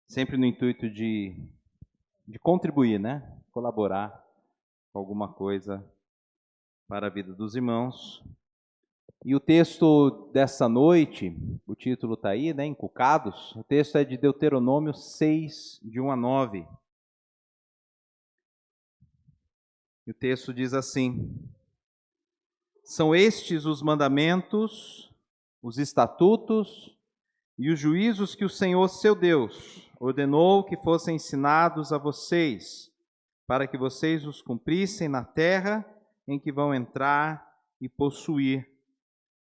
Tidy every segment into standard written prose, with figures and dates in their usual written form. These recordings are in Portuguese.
sempre no intuito de contribuir, né? Colaborar com alguma coisa para a vida dos irmãos. E o texto dessa noite, o título está aí, né? Encucados. O texto é de Deuteronômio 6, de 1 a 9. E o texto diz assim: São estes os mandamentos, os estatutos e os juízos que o Senhor, seu Deus, ordenou que fossem ensinados a vocês, para que vocês os cumprissem na terra em que vão entrar e possuir,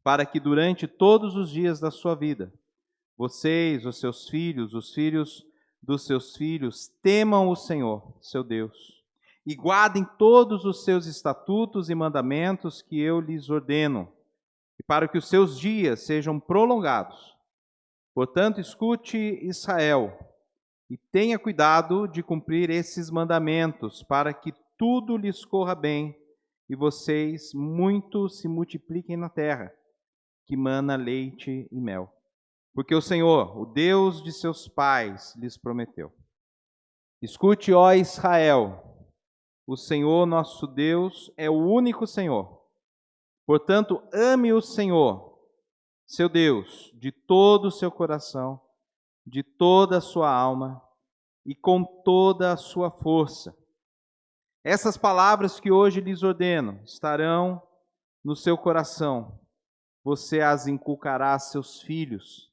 para que durante todos os dias da sua vida, vocês, os filhos dos seus filhos, temam o Senhor, seu Deus, e guardem todos os seus estatutos e mandamentos que eu lhes ordeno, e para que os seus dias sejam prolongados. Portanto, escute, Israel, e tenha cuidado de cumprir esses mandamentos, para que tudo lhes corra bem e vocês muito se multipliquem na terra, que mana leite e mel. Porque o Senhor, o Deus de seus pais, lhes prometeu. Escute, ó Israel, o Senhor nosso Deus é o único Senhor. Portanto, ame o Senhor, seu Deus, de todo o seu coração, de toda a sua alma e com toda a sua força. Essas palavras que hoje lhes ordeno estarão no seu coração. Você as inculcará a seus filhos,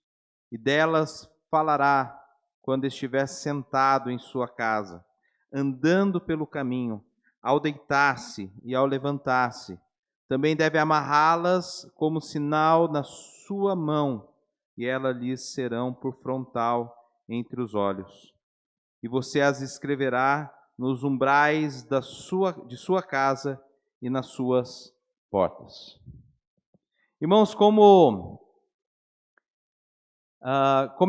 e delas falará quando estiver sentado em sua casa, andando pelo caminho, ao deitar-se e ao levantar-se. Também deve amarrá-las como sinal na sua mão, e elas lhes serão por frontal entre os olhos. E você as escreverá nos umbrais de sua casa e nas suas portas. Irmãos, como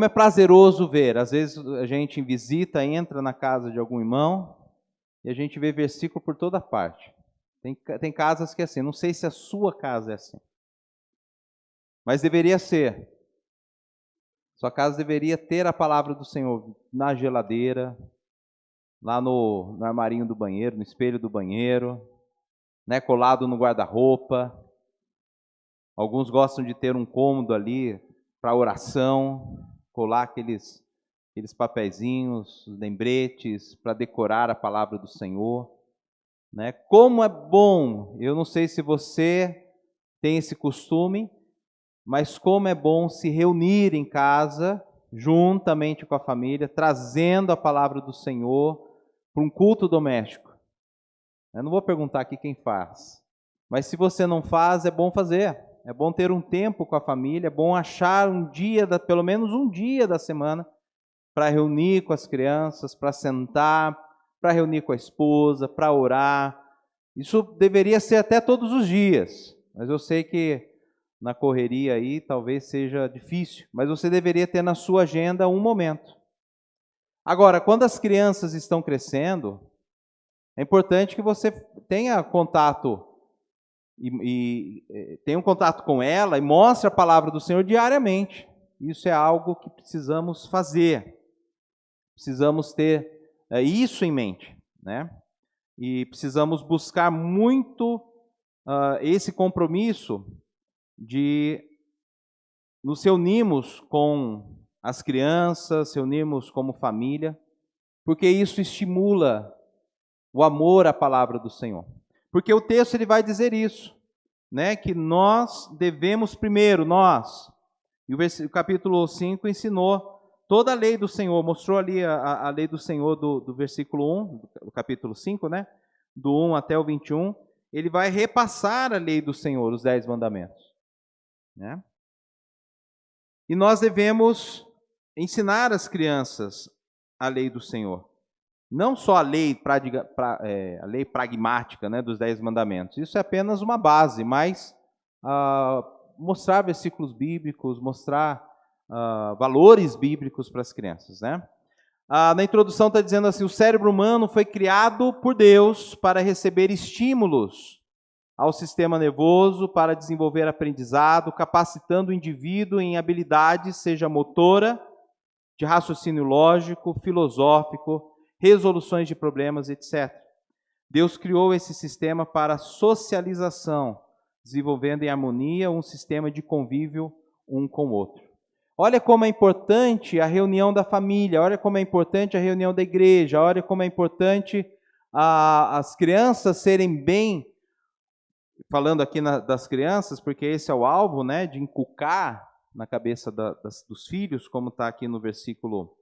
é prazeroso ver, às vezes a gente em visita entra na casa de algum irmão e a gente vê versículo por toda parte. Tem casas que é assim, não sei se a sua casa é assim, mas deveria ser. Sua casa deveria ter a palavra do Senhor na geladeira, lá no armarinho do banheiro, no espelho do banheiro, né, colado no guarda-roupa. Alguns gostam de ter um cômodo ali para oração, colar aqueles papeizinhos, lembretes, para decorar a palavra do Senhor. Né? Como é bom, eu não sei se você tem esse costume, mas como é bom se reunir em casa, juntamente com a família, trazendo a palavra do Senhor para um culto doméstico. Eu não vou perguntar aqui quem faz, mas se você não faz, é bom fazer. É bom ter um tempo com a família, é bom achar um dia, pelo menos um dia da semana, para reunir com as crianças, para sentar, para reunir com a esposa, para orar. Isso deveria ser até todos os dias, mas eu sei que na correria aí talvez seja difícil, mas você deveria ter na sua agenda um momento. Agora, quando as crianças estão crescendo, é importante que você tenha contato e tenha um contato com ela e mostre a palavra do Senhor diariamente. Isso é algo que precisamos fazer. Precisamos ter isso em mente, né? E precisamos buscar muito esse compromisso de nos reunirmos com as crianças, reunirmos como família, porque isso estimula o amor à palavra do Senhor. Porque o texto ele vai dizer isso, né? Que nós devemos primeiro, e o capítulo 5 ensinou toda a lei do Senhor, mostrou ali a lei do Senhor do versículo 1, do capítulo 5, né? Do 1 até o 21, ele vai repassar a lei do Senhor, os 10 mandamentos. Né? E nós devemos ensinar as crianças a lei do Senhor. Não só a lei pragmática, né, dos 10 mandamentos. Isso é apenas uma base, mas mostrar versículos bíblicos, mostrar valores bíblicos para as crianças. Né? Na introdução está dizendo assim, o cérebro humano foi criado por Deus para receber estímulos ao sistema nervoso, para desenvolver aprendizado, capacitando o indivíduo em habilidades, seja motora, de raciocínio lógico, filosófico, resoluções de problemas, etc. Deus criou esse sistema para socialização, desenvolvendo em harmonia um sistema de convívio um com o outro. Olha como é importante a reunião da família, olha como é importante a reunião da igreja, olha como é importante as crianças serem bem, falando aqui das crianças, porque esse é o alvo, né, de inculcar na cabeça dos filhos, como está aqui no versículo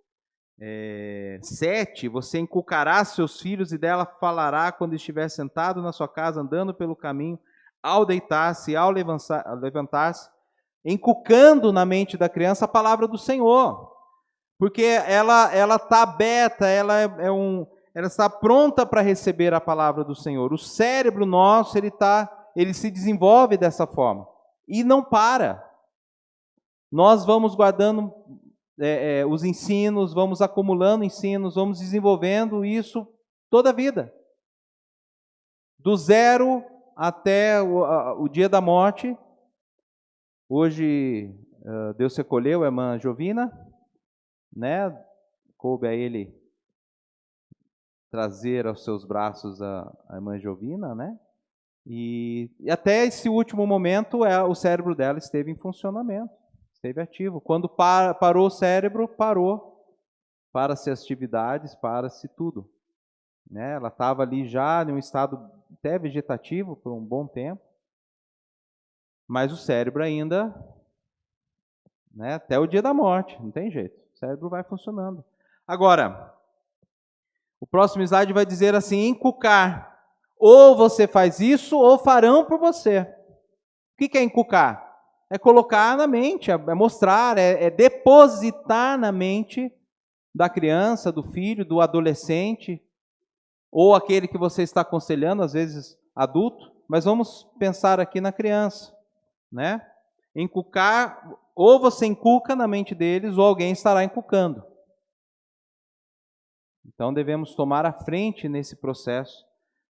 7, você inculcará seus filhos e dela falará quando estiver sentado na sua casa, andando pelo caminho, ao deitar-se, ao levantar-se, inculcando na mente da criança a palavra do Senhor, porque ela está aberta, ela está pronta para receber a palavra do Senhor. O cérebro nosso, ele se desenvolve dessa forma e não para. Nós vamos guardando os ensinos, vamos acumulando ensinos, vamos desenvolvendo isso toda a vida. Do zero até o dia da morte. Hoje, Deus recolheu a irmã Jovina, né? Coube a ele trazer aos seus braços a irmã Jovina, né? E até esse último momento, o cérebro dela esteve em funcionamento, esteve ativo. Quando parou o cérebro, parou para-se as atividades, para-se tudo. Né? Ela estava ali já em um estado até vegetativo por um bom tempo, mas o cérebro ainda, né, até o dia da morte, não tem jeito, o cérebro vai funcionando. Agora, o próximo slide vai dizer assim, inculcar, ou você faz isso, ou farão por você. O que é inculcar? É colocar na mente, é mostrar, é depositar na mente da criança, do filho, do adolescente, ou aquele que você está aconselhando, às vezes adulto, mas vamos pensar aqui na criança, né? Inculcar, ou você inculca na mente deles, ou alguém estará inculcando. Então devemos tomar a frente nesse processo.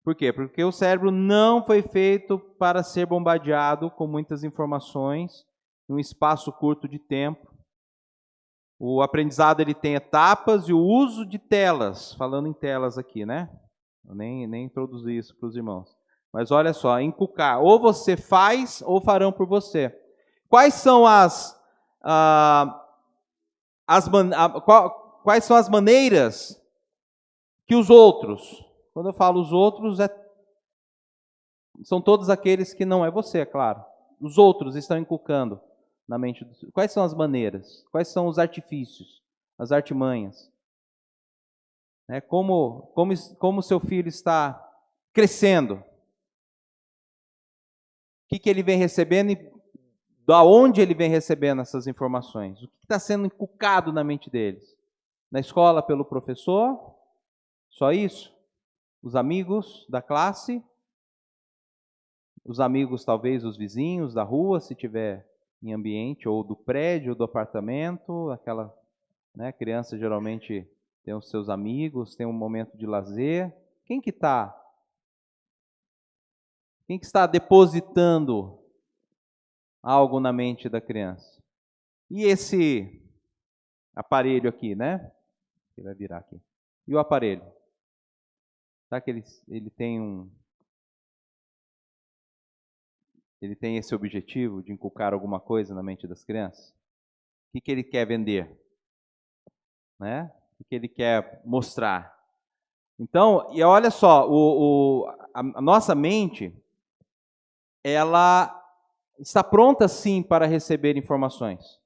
Por quê? Porque o cérebro não foi feito para ser bombardeado com muitas informações em um espaço curto de tempo. O aprendizado ele tem etapas e o uso de telas, falando em telas aqui, né? Eu nem introduzi isso para os irmãos. Mas olha só, inculcar, ou você faz ou farão por você. Quais são quais são as maneiras que os outros, quando eu falo os outros, são todos aqueles que não é você, é claro. Os outros estão inculcando na mente. Quais são as maneiras? Quais são os artifícios, as artimanhas? Como seu filho está crescendo? O que ele vem recebendo e da onde ele vem recebendo essas informações? O que está sendo inculcado na mente deles? Na escola pelo professor? Só isso? Os amigos da classe? Os amigos, talvez, os vizinhos da rua, se tiver em ambiente, ou do prédio, ou do apartamento. Aquela criança geralmente tem os seus amigos, tem um momento de lazer. Quem que está depositando algo na mente da criança? E esse aparelho aqui, né? Ele vai virar aqui. E o aparelho? Será que ele tem esse objetivo de inculcar alguma coisa na mente das crianças? O que ele quer vender? Né? O que ele quer mostrar? Então, e olha só, a nossa mente, ela está pronta sim para receber informações.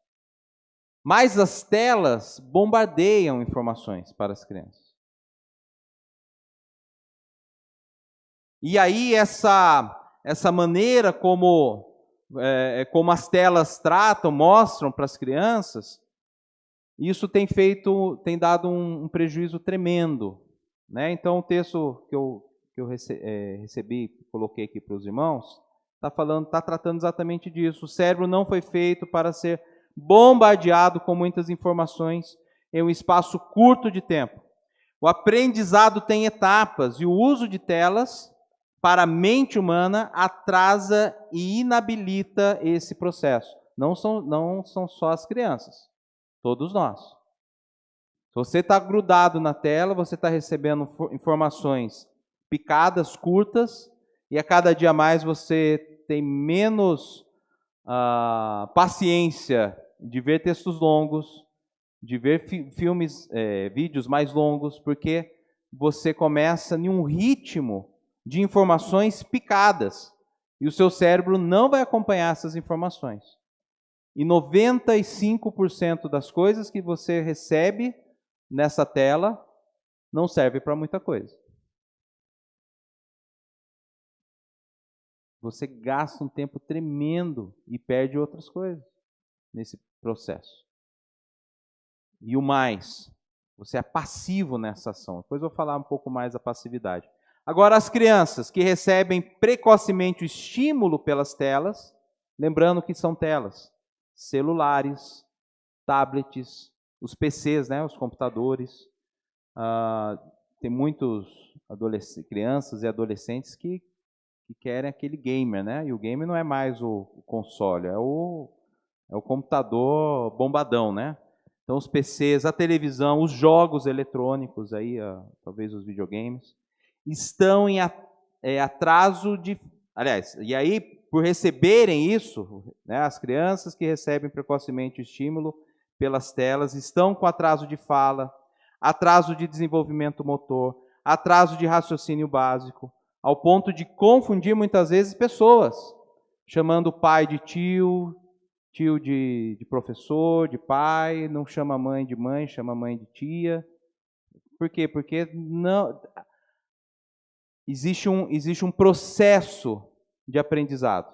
Mas as telas bombardeiam informações para as crianças. E aí essa maneira como as telas mostram para as crianças, isso tem dado um prejuízo tremendo. Né? Então o texto que eu recebi, coloquei aqui para os irmãos, está tratando exatamente disso. O cérebro não foi feito para ser bombardeado com muitas informações em um espaço curto de tempo. O aprendizado tem etapas e o uso de telas para a mente humana atrasa e inabilita esse processo. Não são só as crianças, todos nós. Se você está grudado na tela, você está recebendo informações picadas, curtas, e a cada dia mais você tem menos paciência de ver textos longos, de ver vídeos mais longos, porque você começa em um ritmo de informações picadas, e o seu cérebro não vai acompanhar essas informações. E 95% das coisas que você recebe nessa tela não serve para muita coisa. Você gasta um tempo tremendo e perde outras coisas nesse processo. E o mais, você é passivo nessa ação. Depois eu vou falar um pouco mais da passividade. Agora, as crianças que recebem precocemente o estímulo pelas telas, lembrando que são telas, celulares, tablets, os PCs, né, os computadores. Tem muitos crianças e adolescentes que querem aquele gamer, né? E o gamer não é mais o console, é o computador bombadão, né? Então os PCs, a televisão, os jogos eletrônicos, aí, talvez os videogames, estão em atraso de... Aliás, e aí, por receberem isso, né, as crianças que recebem precocemente o estímulo pelas telas estão com atraso de fala, atraso de desenvolvimento motor, atraso de raciocínio básico, ao ponto de confundir muitas vezes pessoas, chamando o pai de tio de professor, de pai, não chama a mãe de mãe, chama a mãe de tia. Por quê? Porque não existe um processo de aprendizado.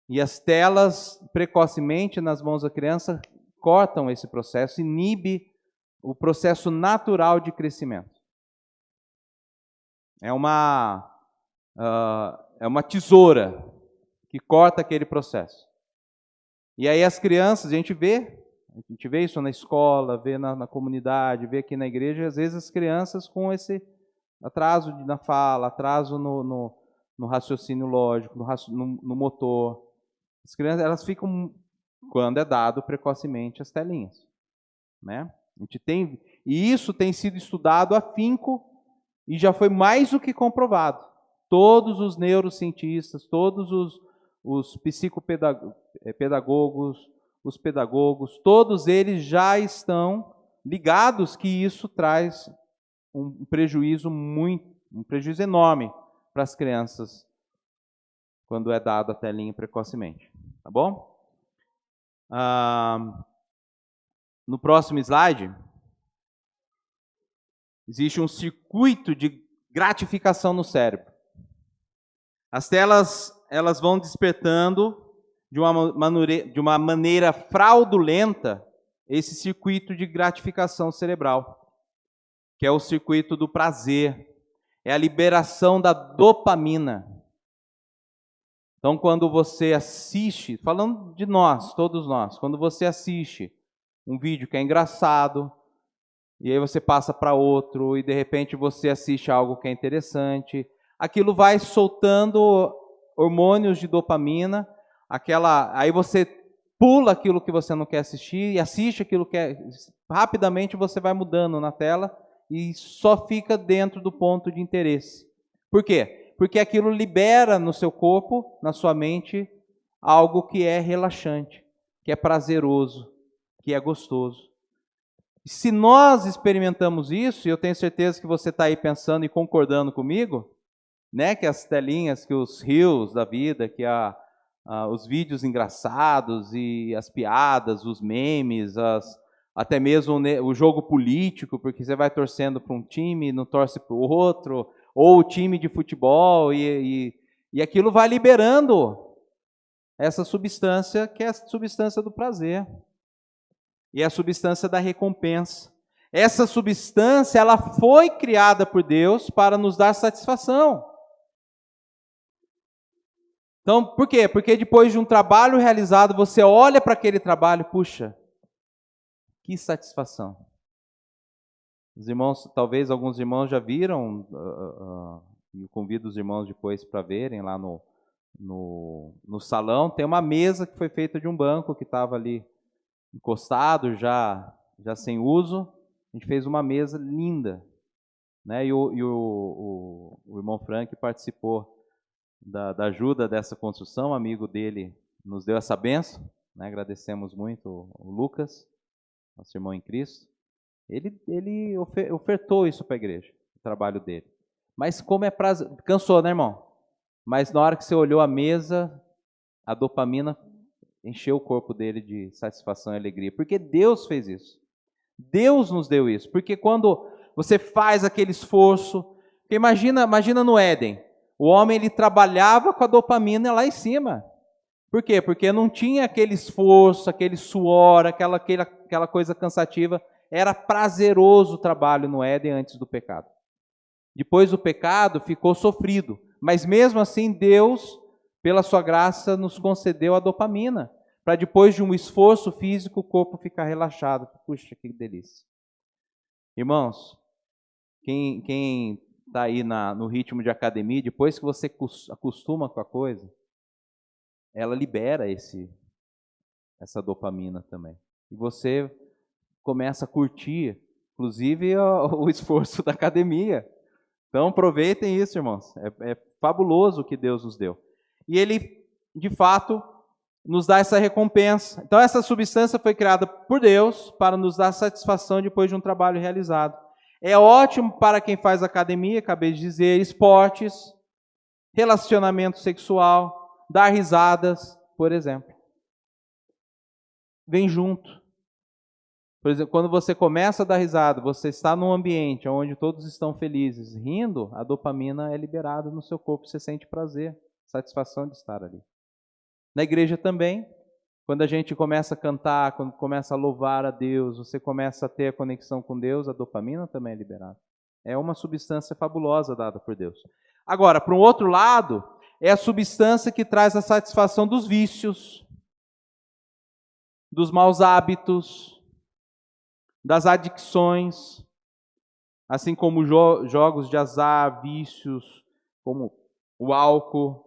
E as telas, precocemente, nas mãos da criança, cortam esse processo, inibe o processo natural de crescimento. É uma tesoura que corta aquele processo. E aí as crianças, a gente vê isso na escola, vê na comunidade, vê aqui na igreja, e às vezes as crianças com esse atraso na fala, atraso no raciocínio lógico, no motor. As crianças, elas ficam, quando é dado precocemente, as telinhas, né? E isso tem sido estudado afinco e já foi mais do que comprovado. Todos os neurocientistas, todos os psicopedagogos, os pedagogos, todos eles já estão ligados que isso traz um prejuízo enorme para as crianças quando é dado a telinha precocemente. Tá bom? No próximo slide, existe um circuito de gratificação no cérebro. As telas, elas vão despertando de uma maneira fraudulenta esse circuito de gratificação cerebral, que é o circuito do prazer, é a liberação da dopamina. Então, quando você assiste, falando de nós, todos nós, quando você assiste um vídeo que é engraçado, e aí você passa para outro, e de repente você assiste algo que é interessante, aquilo vai soltando hormônios de dopamina, aí você pula aquilo que você não quer assistir e assiste aquilo que é... Rapidamente você vai mudando na tela e só fica dentro do ponto de interesse. Por quê? Porque aquilo libera no seu corpo, na sua mente, algo que é relaxante, que é prazeroso, que é gostoso. E se nós experimentamos isso, e eu tenho certeza que você está aí pensando e concordando comigo, né, que as telinhas, que os reels da vida, que os vídeos engraçados e as piadas, os memes, até mesmo o jogo político, porque você vai torcendo para um time e não torce para o outro, ou o time de futebol, e aquilo vai liberando essa substância, que é a substância do prazer, e é a substância da recompensa. Essa substância, ela foi criada por Deus para nos dar satisfação. Então, por quê? Porque depois de um trabalho realizado, você olha para aquele trabalho, puxa, que satisfação. Os irmãos, talvez alguns irmãos já viram, e eu convido os irmãos depois para verem lá no salão, tem uma mesa que foi feita de um banco que estava ali encostado, já sem uso, A gente fez uma mesa linda, né? E o irmão Frank participou da ajuda dessa construção, amigo dele nos deu essa benção, né? Agradecemos muito o Lucas, nosso irmão em Cristo. Ele ofertou isso para a igreja, o trabalho dele. Mas como é prazer, cansou, né, irmão? Mas na hora que você olhou a mesa, a dopamina encheu o corpo dele de satisfação e alegria, porque Deus fez isso. Deus nos deu isso, porque quando você faz aquele esforço, imagina no Éden, o homem ele trabalhava com a dopamina lá em cima. Por quê? Porque não tinha aquele esforço, aquele suor, aquela coisa cansativa. Era prazeroso o trabalho no Éden antes do pecado. Depois do pecado ficou sofrido, mas mesmo assim Deus, pela sua graça, nos concedeu a dopamina, para depois de um esforço físico o corpo ficar relaxado. Puxa, que delícia. Irmãos, quem está aí no ritmo de academia, depois que você acostuma com a coisa, ela libera essa dopamina também. E você começa a curtir, inclusive, o esforço da academia. Então aproveitem isso, irmãos. É fabuloso o que Deus nos deu. E Ele, de fato, nos dá essa recompensa. Então essa substância foi criada por Deus para nos dar satisfação depois de um trabalho realizado. É ótimo para quem faz academia, acabei de dizer, esportes, relacionamento sexual, dar risadas, por exemplo. Vem junto. Por exemplo, quando você começa a dar risada, você está num ambiente onde todos estão felizes, rindo, a dopamina é liberada no seu corpo, você sente prazer, satisfação de estar ali. Na igreja também, quando a gente começa a cantar, quando começa a louvar a Deus, você começa a ter a conexão com Deus, a dopamina também é liberada. É uma substância fabulosa dada por Deus. Agora, para um outro lado, é a substância que traz a satisfação dos vícios, dos maus hábitos, das adicções, assim como jogos de azar, vícios, como o álcool,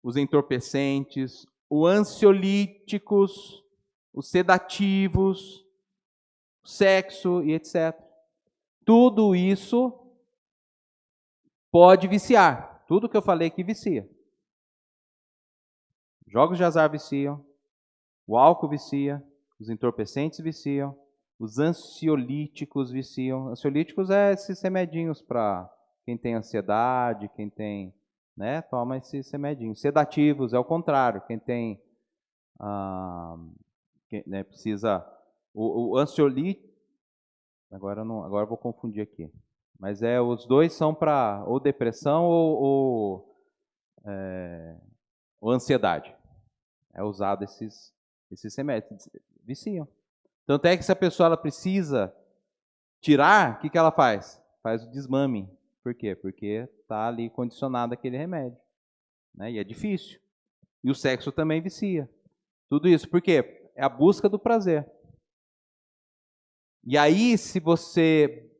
os entorpecentes, os ansiolíticos, os sedativos, o sexo e etc. Tudo isso pode viciar. Tudo que eu falei que vicia. Jogos de azar viciam, o álcool vicia, os entorpecentes viciam, os ansiolíticos viciam. Ansiolíticos é esses remedinhos para quem tem ansiedade, quem tem, né, toma esses remedinhos. Sedativos é o contrário, quem tem, né, precisa, o ansiolítico, agora eu vou confundir aqui, mas os dois são para ou depressão ou ansiedade. É usado esses remédios, viciam. Tanto é que se a pessoa ela precisa tirar, o que ela faz? Faz o desmame. Por quê? Porque está ali condicionado aquele remédio. Né? E é difícil. E o sexo também vicia. Tudo isso. Por quê? É a busca do prazer. E aí, se você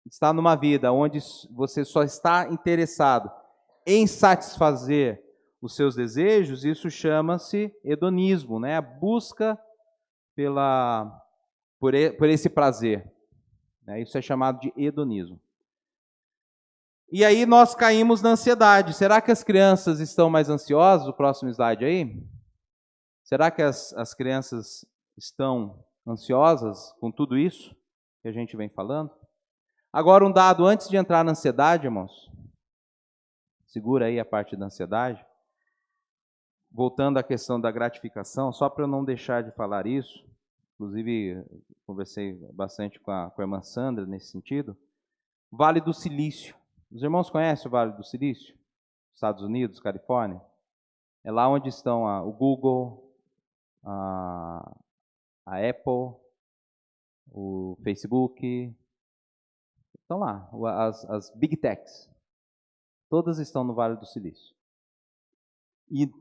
está numa vida onde você só está interessado em satisfazer os seus desejos, isso chama-se hedonismo, né? A busca por esse prazer. Né? Isso é chamado de hedonismo. E aí nós caímos na ansiedade. Será que as crianças estão mais ansiosas? O próximo slide aí. Será que as crianças estão ansiosas com tudo isso que a gente vem falando? Agora um dado antes de entrar na ansiedade, irmãos. Segura aí a parte da ansiedade. Voltando à questão da gratificação, só para eu não deixar de falar isso, inclusive conversei bastante com a irmã Sandra nesse sentido. Vale do Silício. Os irmãos conhecem o Vale do Silício? Estados Unidos, Califórnia? É lá onde estão o Google, a Apple, o Facebook. Estão lá, as Big Techs. Todas estão no Vale do Silício.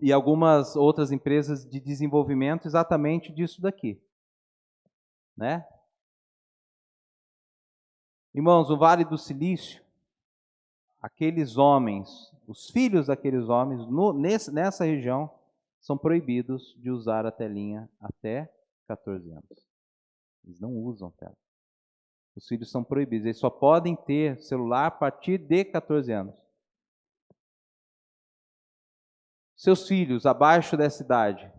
E algumas outras empresas de desenvolvimento exatamente disso daqui. Né? Irmãos, o Vale do Silício, aqueles homens, os filhos daqueles homens, nessa região, são proibidos de usar a telinha até 14 anos. Eles não usam tela. Os filhos são proibidos. Eles só podem ter celular a partir de 14 anos. Seus filhos abaixo dessa idade,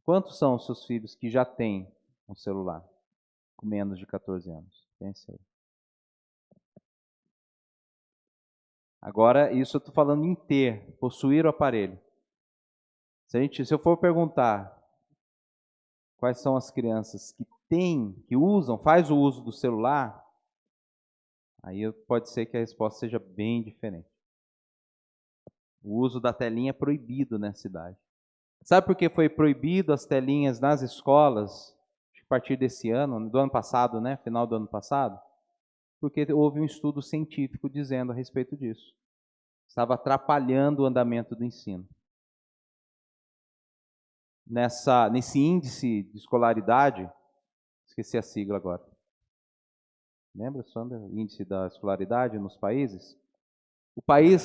quantos são os seus filhos que já têm um celular com menos de 14 anos? Pense aí. Agora, isso eu estou falando em ter, possuir o aparelho. Se eu for perguntar quais são as crianças que têm, que usam, faz o uso do celular, aí pode ser que a resposta seja bem diferente. O uso da telinha é proibido nessa idade. Sabe por que foi proibido as telinhas nas escolas a partir desse ano, do ano passado, né? Final do ano passado? Porque houve um estudo científico dizendo a respeito disso. Estava atrapalhando o andamento do ensino. Nesse índice de escolaridade, esqueci a sigla agora. Lembra, Sandra? Índice da escolaridade nos países?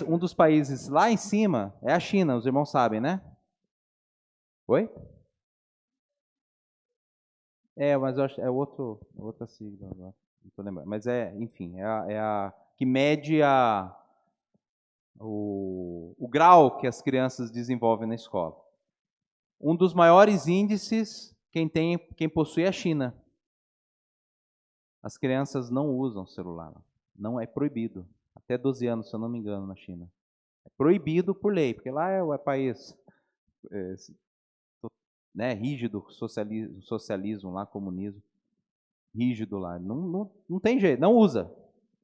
Um dos países lá em cima é a China, os irmãos sabem, né? Oi? Mas eu acho é outra sigla agora. Não tô lembrando. Mas enfim, é a que mede o grau que as crianças desenvolvem na escola. Um dos maiores índices, quem possui é a China. As crianças não usam celular. Não é proibido. Até 12 anos, se eu não me engano, na China. É proibido por lei, porque lá é o país rígido, socialismo lá, comunismo. Rígido lá. Não tem jeito, não usa.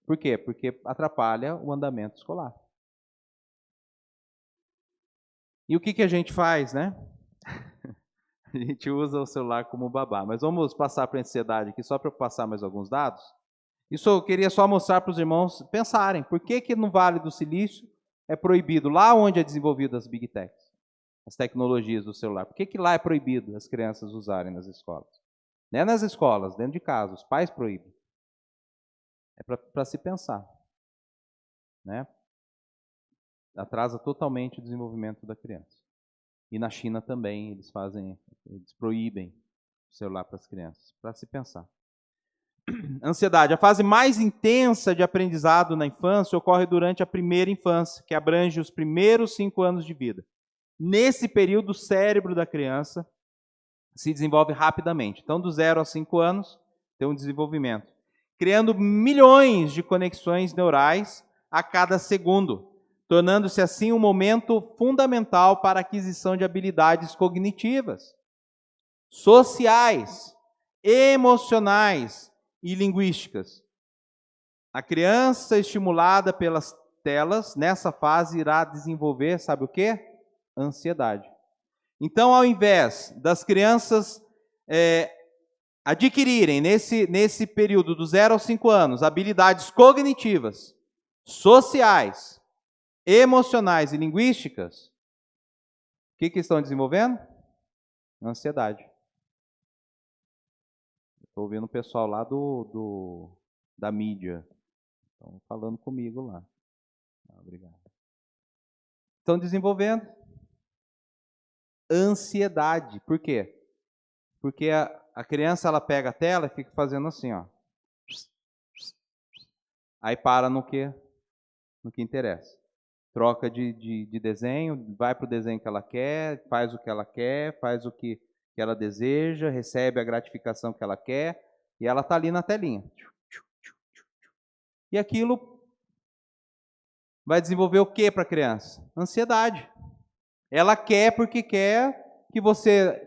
Por quê? Porque atrapalha o andamento escolar. E o que a gente faz, né? A gente usa o celular como babá. Mas vamos passar para a ansiedade aqui, só para eu passar mais alguns dados. Isso eu queria só mostrar para os irmãos pensarem. Por que no Vale do Silício é proibido, lá onde é desenvolvido as Big Techs, as tecnologias do celular? Por que lá é proibido as crianças usarem nas escolas? Não é nas escolas, dentro de casa, os pais proíbem. É para se pensar. Né? Atrasa totalmente o desenvolvimento da criança. E na China também eles proíbem o celular para as crianças, para se pensar. Ansiedade. A fase mais intensa de aprendizado na infância ocorre durante a primeira infância, que abrange os primeiros 5 anos de vida. Nesse período, o cérebro da criança se desenvolve rapidamente. Então, do 0 aos 5 anos, tem um desenvolvimento, criando milhões de conexões neurais a cada segundo, tornando-se assim um momento fundamental para a aquisição de habilidades cognitivas, sociais, emocionais e linguísticas. A criança estimulada pelas telas, nessa fase, irá desenvolver, sabe o quê? Ansiedade. Então, ao invés das crianças adquirirem, nesse período do 0 aos 5 anos, habilidades cognitivas, sociais, emocionais e linguísticas, o que estão desenvolvendo? Ansiedade. Estou ouvindo o pessoal lá da mídia. Estão falando comigo lá. Obrigado. Estão desenvolvendo ansiedade. Por quê? Porque a criança ela pega a tela e fica fazendo assim, ó. Aí para no que interessa. Troca de desenho, vai para o desenho que ela quer, faz o que ela quer, faz o que ela deseja, recebe a gratificação que ela quer, e ela está ali na telinha. E aquilo vai desenvolver o que para a criança? Ansiedade. Ela quer porque quer que você...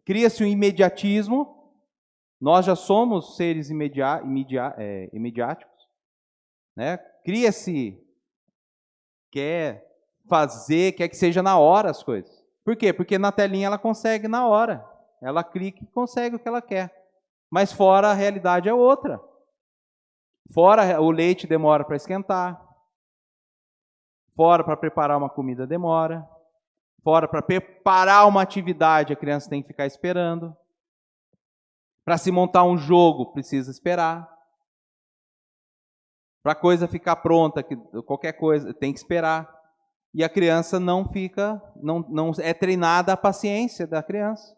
Cria-se um imediatismo. Nós já somos seres imediáticos. Né? Cria-se... Quer que seja na hora as coisas. Por quê? Porque na telinha ela consegue na hora. Ela clica e consegue o que ela quer. Mas fora a realidade é outra. Fora o leite demora para esquentar. Fora para preparar uma comida demora. Fora para preparar uma atividade a criança tem que ficar esperando. Para se montar um jogo precisa esperar. Para a coisa ficar pronta, qualquer coisa tem que esperar. E a criança não é treinada a paciência da criança.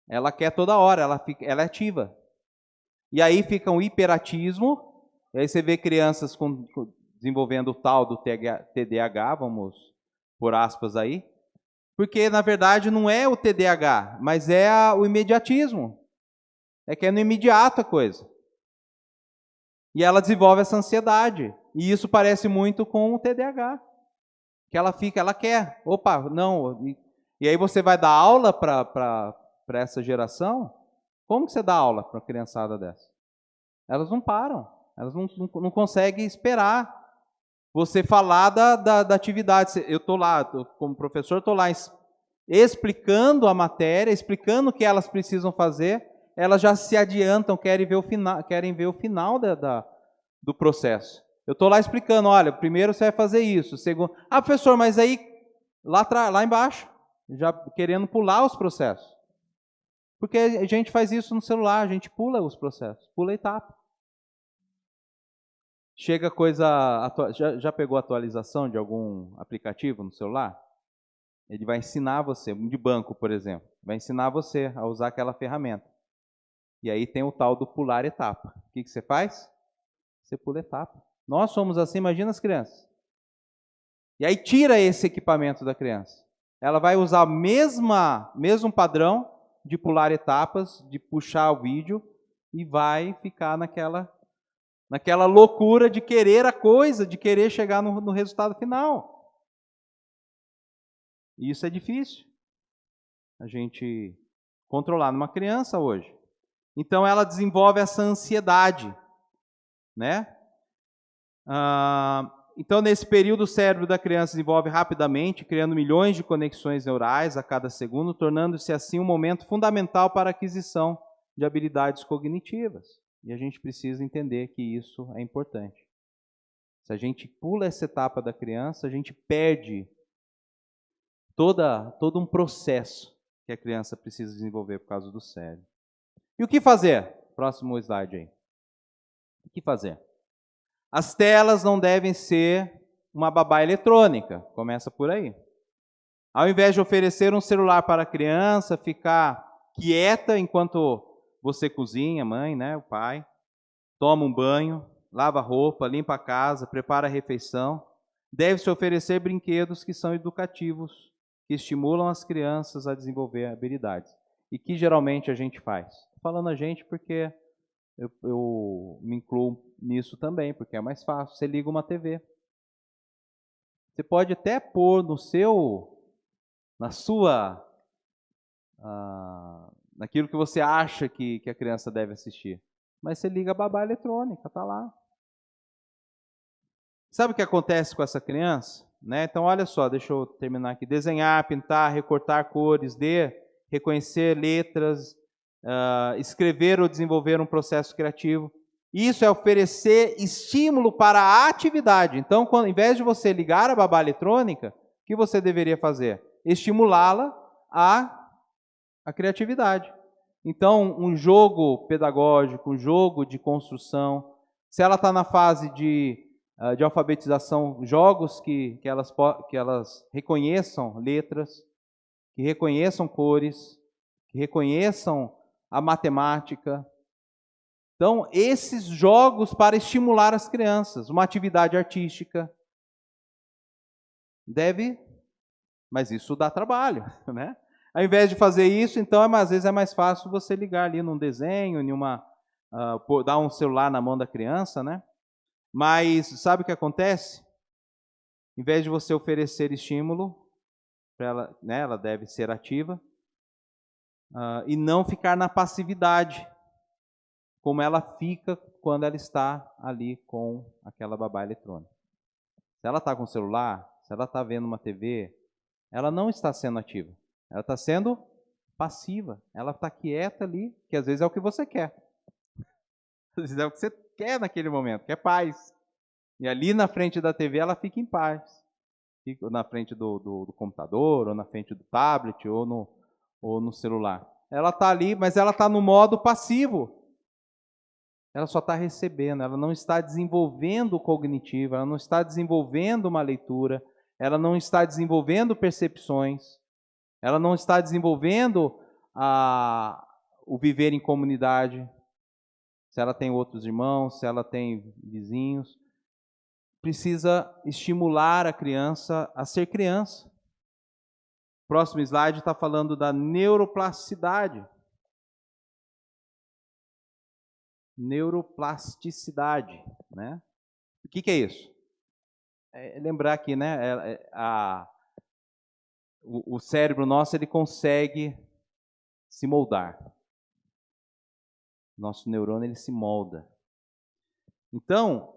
Ela quer toda hora, ela é ativa. E aí fica um hiperatismo, e aí você vê crianças desenvolvendo o tal do TDAH, vamos por aspas aí, porque na verdade não é o TDAH, mas é o imediatismo. É que é no imediato a coisa. E ela desenvolve essa ansiedade. E isso parece muito com o TDAH. Que ela quer, opa, não. E aí você vai dar aula para essa geração? Como que você dá aula para uma criançada dessa? Elas não param, elas não conseguem esperar você falar da atividade. Eu estou lá, como professor, estou lá explicando a matéria, explicando o que elas precisam fazer, elas já se adiantam, querem ver o final do processo. Eu estou lá explicando, olha, primeiro você vai fazer isso, segundo... Ah, professor, mas aí, lá embaixo, já querendo pular os processos. Porque a gente faz isso no celular, a gente pula os processos, pula a etapa. Chega coisa... Já pegou a atualização de algum aplicativo no celular? Ele vai ensinar você, de banco, por exemplo, vai ensinar você a usar aquela ferramenta. E aí tem o tal do pular etapa. O que você faz? Você pula etapa. Nós somos assim, imagina as crianças. E aí tira esse equipamento da criança. Ela vai usar mesmo padrão de pular etapas, de puxar o vídeo e vai ficar naquela loucura de querer a coisa, de querer chegar no resultado final. E isso é difícil a gente controlar numa criança hoje. Então ela desenvolve essa ansiedade, né? Então nesse período o cérebro da criança desenvolve rapidamente, criando milhões de conexões neurais a cada segundo, tornando-se assim um momento fundamental para a aquisição de habilidades cognitivas. E a gente precisa entender que isso é importante. Se a gente pula essa etapa da criança, a gente perde todo um processo que a criança precisa desenvolver por causa do cérebro. E o que fazer? Próximo slide aí. O que fazer? As telas não devem ser uma babá eletrônica. Começa por aí. Ao invés de oferecer um celular para a criança ficar quieta enquanto você cozinha, mãe, né, o pai, toma um banho, lava a roupa, limpa a casa, prepara a refeição, deve-se oferecer brinquedos que são educativos, que estimulam as crianças a desenvolver habilidades. E que geralmente a gente faz. Estou falando a gente porque eu me incluo nisso também, porque é mais fácil. Você liga uma TV. Você pode até pôr naquilo que você acha que a criança deve assistir. Mas você liga a babá eletrônica, está lá. Sabe o que acontece com essa criança? Né? Então, olha só, deixa eu terminar aqui. Desenhar, pintar, recortar cores, reconhecer letras, escrever ou desenvolver um processo criativo. Isso é oferecer estímulo para a atividade. Então, ao invés de você ligar a babá eletrônica, o que você deveria fazer? Estimulá-la à criatividade. Então, um jogo pedagógico, um jogo de construção, se ela está na fase de alfabetização, jogos que elas reconheçam letras, que reconheçam cores, que reconheçam a matemática. Então, esses jogos para estimular as crianças, uma atividade artística, mas isso dá trabalho, né? Ao invés de fazer isso, então, às vezes é mais fácil você ligar ali num desenho, dar um celular na mão da criança, né? Mas sabe o que acontece? Em vez de você oferecer estímulo para ela, né, ela deve ser ativa e não ficar na passividade, como ela fica quando ela está ali com aquela babá eletrônica. Se ela está com o celular, se ela está vendo uma TV, ela não está sendo ativa. Ela está sendo passiva. Ela está quieta ali, que às vezes é o que você quer. Às vezes é o que você quer naquele momento, que é paz. E ali na frente da TV ela fica em paz. Fica na frente do computador, ou na frente do tablet, ou no celular. Ela está ali, mas ela está no modo passivo. Ela só está recebendo, ela não está desenvolvendo o cognitivo, ela não está desenvolvendo uma leitura, ela não está desenvolvendo percepções, ela não está desenvolvendo o viver em comunidade. se ela tem outros irmãos, se ela tem vizinhos. Precisa estimular a criança a ser criança. O próximo slide está falando da neuroplasticidade. Neuroplasticidade, né? O que é isso? Lembrar aqui, né? O cérebro nosso, ele consegue se moldar. Nosso neurônio, ele se molda. Então,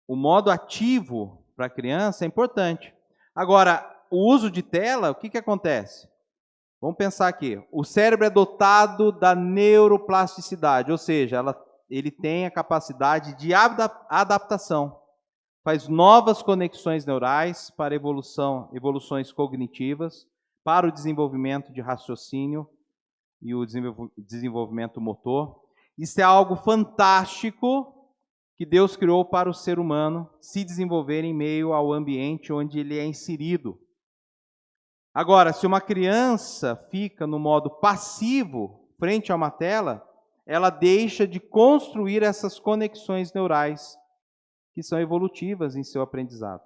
o modo ativo para a criança é importante. Agora, o uso de tela, o que acontece? Vamos pensar aqui. O cérebro é dotado da neuroplasticidade, ou seja, ele tem a capacidade de adaptação. Faz novas conexões neurais para evoluções cognitivas, para o desenvolvimento de raciocínio e o desenvolvimento motor. Isso é algo fantástico que Deus criou para o ser humano se desenvolver em meio ao ambiente onde ele é inserido. Agora, se uma criança fica no modo passivo frente a uma tela, ela deixa de construir essas conexões neurais que são evolutivas em seu aprendizado,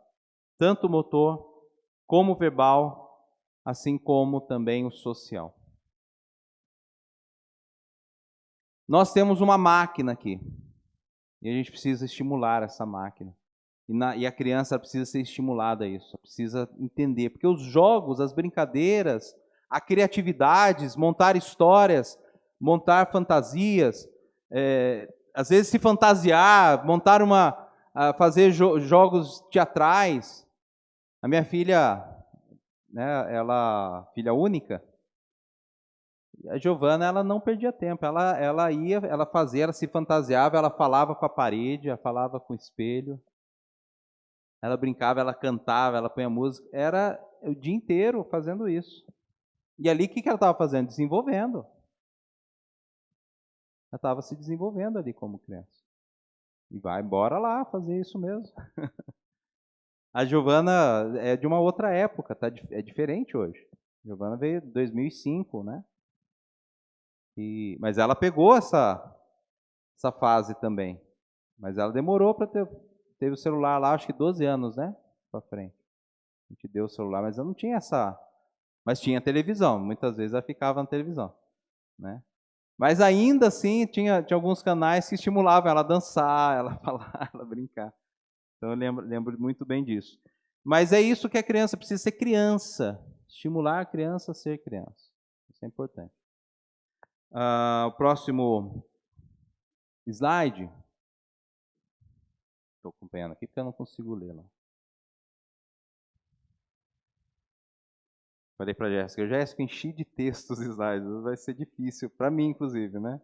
tanto motor como verbal, assim como também o social. Nós temos uma máquina aqui, e a gente precisa estimular essa máquina. E a criança precisa ser estimulada a isso, precisa entender, porque os jogos, as brincadeiras, a criatividade, montar histórias, montar fantasias, às vezes se fantasiar, fazer jogos teatrais. A minha filha, né, filha única, a Giovana, ela não perdia tempo, ela ia, ela fazia, ela se fantasiava, ela falava com a parede, ela falava com o espelho, ela brincava, ela cantava, ela punha música, era o dia inteiro fazendo isso. E ali o que ela estava fazendo? Desenvolvendo. Ela estava se desenvolvendo ali como criança. E vai embora lá fazer isso mesmo. A Giovana é de uma outra época, é diferente hoje. A Giovana veio em 2005, né? Mas ela pegou essa fase também. Mas ela demorou para ter. Teve o celular lá, acho que 12 anos, né? Para frente. A gente deu o celular, mas ela não tinha essa. Mas tinha televisão. Muitas vezes ela ficava na televisão, né? Mas ainda assim, tinha alguns canais que estimulavam ela a dançar, ela a falar, ela a brincar. Então eu lembro muito bem disso. Mas é isso que a criança precisa ser criança. Estimular a criança a ser criança. Isso é importante. O próximo slide. Estou acompanhando aqui porque eu não consigo ler lá. Falei para a Jéssica, enchi de textos slides, vai ser difícil, para mim inclusive, né?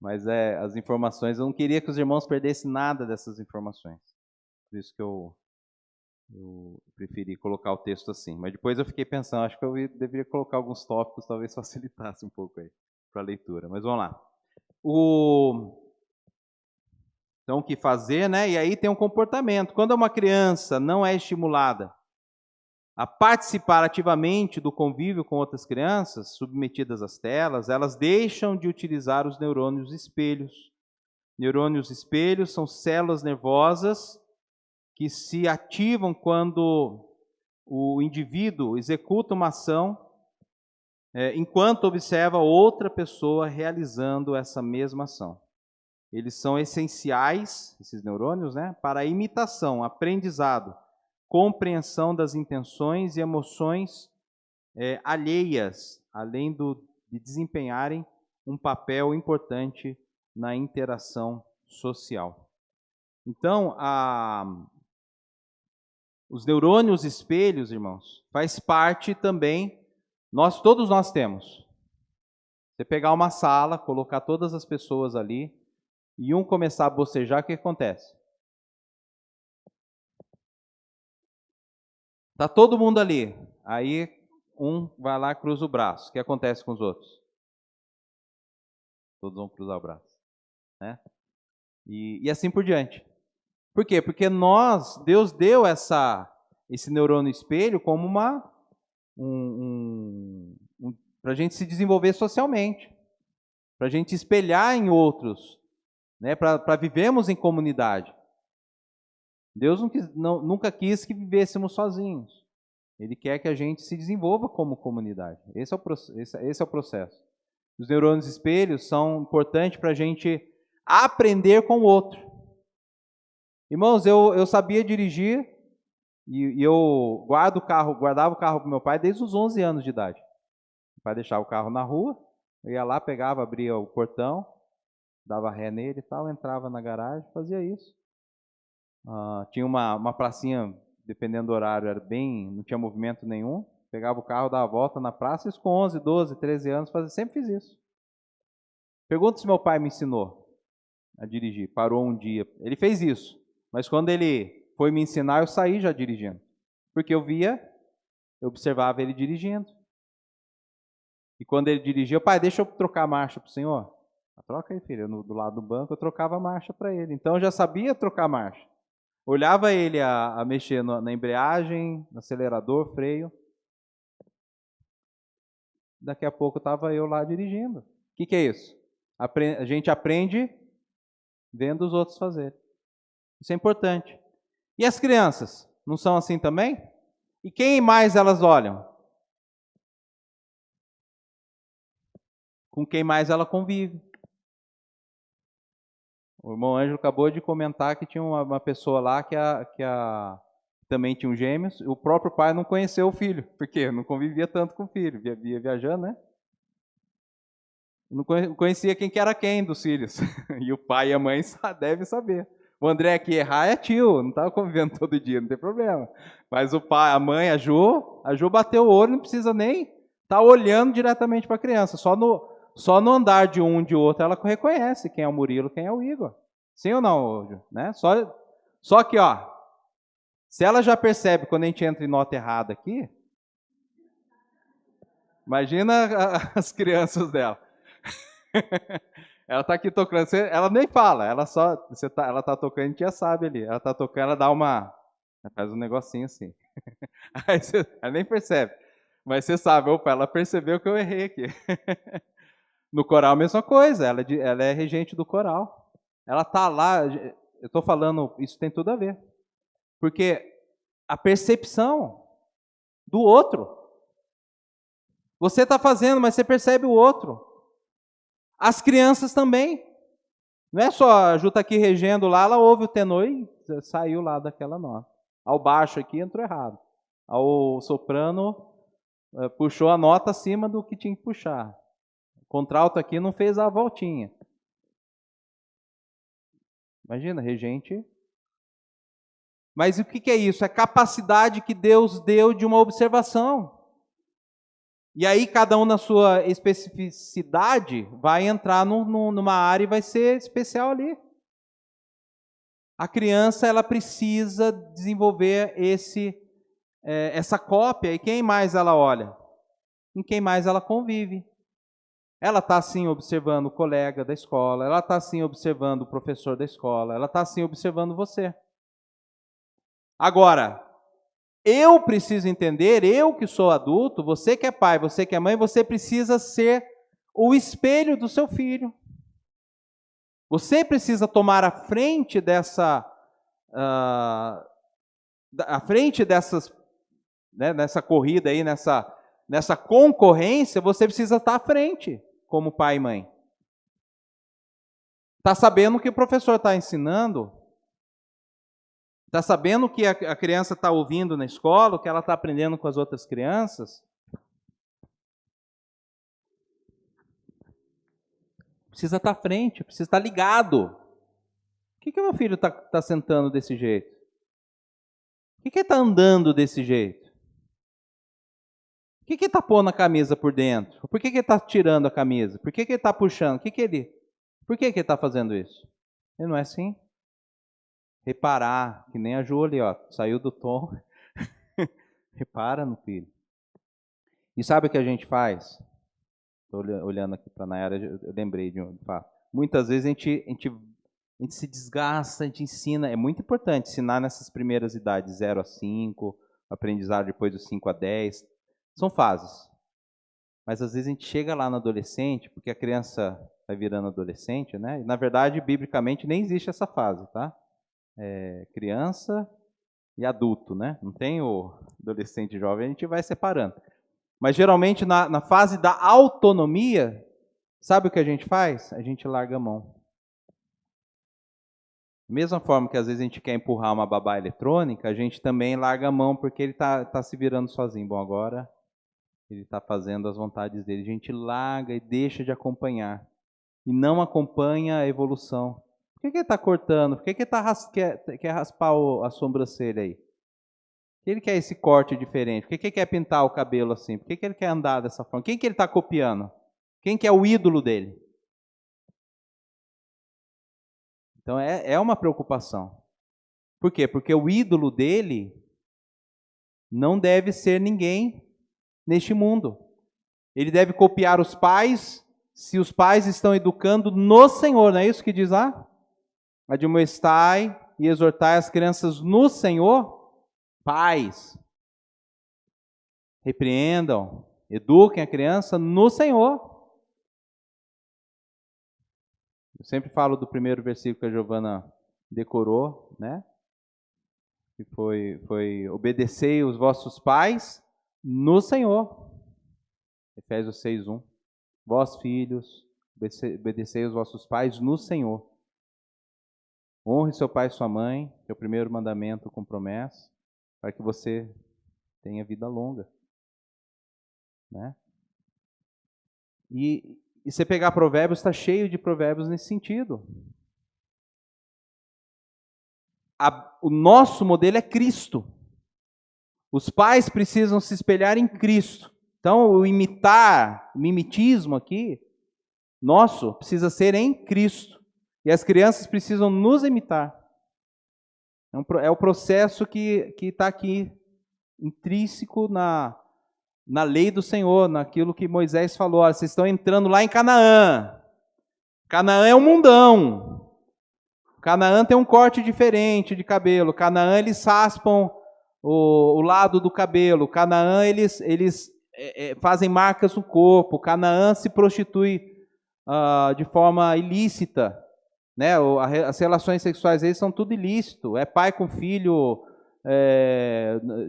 Mas as informações, eu não queria que os irmãos perdessem nada dessas informações. Por isso que eu preferi colocar o texto assim. Mas depois eu fiquei pensando, acho que eu deveria colocar alguns tópicos, talvez facilitasse um pouco aí para a leitura. Mas vamos lá. Então, o que fazer, né? E aí tem um comportamento. Quando uma criança não é estimulada a participar ativamente do convívio com outras crianças, submetidas às telas, elas deixam de utilizar os neurônios espelhos. Neurônios espelhos são células nervosas que se ativam quando o indivíduo executa uma ação enquanto observa outra pessoa realizando essa mesma ação. Eles são essenciais, esses neurônios, né, para a imitação, aprendizado, compreensão das intenções e emoções alheias, além de desempenharem um papel importante na interação social. Então, os neurônios espelhos, irmãos, faz parte também, todos nós temos. Você pegar uma sala, colocar todas as pessoas ali, e um começar a bocejar, o que acontece? Tá todo mundo ali. Aí um vai lá e cruza o braço. O que acontece com os outros? Todos vão cruzar o braço, né? E assim por diante. Por quê? Porque Deus deu esse neurônio espelho como para a gente se desenvolver socialmente, para a gente espelhar em outros né? Para vivermos em comunidade. Deus nunca quis que vivêssemos sozinhos. Ele quer que a gente se desenvolva como comunidade. Esse é o processo. Os neurônios espelhos são importantes para a gente aprender com o outro. Irmãos, eu sabia dirigir e eu guardava o carro para meu pai desde os 11 anos de idade. O pai deixava o carro na rua, eu ia lá, pegava, abria o portão, dava ré nele e tal, entrava na garagem, fazia isso. Tinha uma pracinha, dependendo do horário, não tinha movimento nenhum. Pegava o carro, dava a volta na praça, isso com 11, 12, 13 anos, sempre fiz isso. Pergunta se meu pai me ensinou a dirigir. Parou um dia. Ele fez isso, mas quando ele foi me ensinar, eu saí já dirigindo. Porque eu observava ele dirigindo. E quando ele dirigia, pai, deixa eu trocar a marcha para o senhor. Troca aí, filho. Do lado do banco, eu trocava a marcha para ele. Então eu já sabia trocar a marcha. Olhava ele a mexer na embreagem, no acelerador, freio. Daqui a pouco estava eu lá dirigindo. O que é isso? A gente aprende vendo os outros fazerem. Isso é importante. E as crianças? Não são assim também? E quem mais elas olham? Com quem mais ela convive. O irmão Ângelo acabou de comentar que tinha uma pessoa lá que também tinha um gêmeos. O próprio pai não conheceu o filho, porque não convivia tanto com o filho, via viajando, né? Não conhecia quem que era quem dos filhos. E o pai e a mãe devem saber. O André que errar é tio, não estava convivendo todo dia, não tem problema. Mas o pai, a mãe, a Ju bateu o olho, não precisa nem estar olhando diretamente para a criança. Só no andar de um de outro ela reconhece quem é o Murilo, quem é o Igor. Sim ou não, Ju? Né? Só que, ó, se ela já percebe quando a gente entra em nota errada aqui, imagina as crianças dela. Ela está aqui tocando, ela nem fala, ela está tocando, a gente já sabe ali. Ela está tocando, ela faz um negocinho assim. Aí ela nem percebe. Mas você sabe, opa, ela percebeu que eu errei aqui. No coral a mesma coisa, ela é regente do coral. Ela está lá, eu estou falando, isso tem tudo a ver. Porque a percepção do outro. Você está fazendo, mas você percebe o outro. As crianças também. Não é só a Ju está aqui regendo lá, ela ouve o tenor e saiu lá daquela nota. Ao baixo aqui entrou errado. Ao soprano puxou a nota acima do que tinha que puxar. O contralto aqui não fez a voltinha. Imagina, regente. Mas o que é isso? É a capacidade que Deus deu de uma observação. E aí cada um na sua especificidade vai entrar numa área e vai ser especial ali. A criança ela precisa desenvolver essa cópia. E quem mais ela olha? Em quem mais ela convive. Ela está assim observando o colega da escola, ela está assim observando o professor da escola, ela está assim observando você. Agora, eu preciso entender, eu que sou adulto, você que é pai, você que é mãe, você precisa ser o espelho do seu filho. Você precisa tomar a frente dessa corrida aí, nessa concorrência, você precisa estar à frente, como pai e mãe. Está sabendo o que o professor está ensinando? Está sabendo o que a criança está ouvindo na escola, o que ela está aprendendo com as outras crianças? Precisa estar à frente, precisa estar ligado. Por que meu filho está sentando desse jeito? Por que ele está andando desse jeito? Por que ele está pondo a camisa por dentro? Por que ele está tirando a camisa? Por que ele está puxando? Por que ele está fazendo isso? Ele não é assim? Reparar, que nem a Ju ali, ó, saiu do tom. Repara no filho. E sabe o que a gente faz? Estou olhando aqui para a Nayara, eu lembrei de um fato. Muitas vezes a gente se desgasta, a gente ensina, é muito importante ensinar nessas primeiras idades, 0 a 5, aprendizado depois dos 5 a 10, são fases. Mas às vezes a gente chega lá no adolescente, porque a criança vai virando adolescente, né? Na verdade, biblicamente, nem existe essa fase, tá? É criança e adulto, né? Não tem o adolescente jovem, a gente vai separando. Mas geralmente na fase da autonomia, sabe o que a gente faz? A gente larga a mão. Da mesma forma que às vezes a gente quer empurrar uma babá eletrônica, a gente também larga a mão porque ele tá se virando sozinho. Bom, agora ele está fazendo as vontades dele. A gente larga e deixa de acompanhar. E não acompanha a evolução. Por que ele está cortando? Por que ele quer raspar a sobrancelha aí? Por que ele quer esse corte diferente? Por que ele quer pintar o cabelo assim? Por que ele quer andar dessa forma? Quem que ele está copiando? Quem que é o ídolo dele? Então é uma preocupação. Por quê? Porque o ídolo dele não deve ser ninguém neste mundo. Ele deve copiar os pais, se os pais estão educando no Senhor, não é isso que diz lá? Admoestai e exortai as crianças no Senhor. Pais, repreendam, eduquem a criança no Senhor. Eu sempre falo do primeiro versículo que a Giovana decorou, né? Que foi obedecei os vossos pais no Senhor. Efésios 6:1. Vós, filhos, obedecei os vossos pais no Senhor. Honre seu pai e sua mãe, que é o primeiro mandamento com promessa, para que você tenha vida longa. Né? E você pegar Provérbios, está cheio de provérbios nesse sentido. O nosso modelo é Cristo. Os pais precisam se espelhar em Cristo. Então, o mimetismo aqui, nosso, precisa ser em Cristo. E as crianças precisam nos imitar. É o processo que está aqui, intrínseco na lei do Senhor, naquilo que Moisés falou. Olha, vocês estão entrando lá em Canaã. Canaã é um mundão. Canaã tem um corte diferente de cabelo. Canaã, eles raspam o lado do cabelo. Canaã, eles fazem marcas no corpo. Canaã se prostitui de forma ilícita. Né? As relações sexuais deles são tudo ilícito. É pai com filho,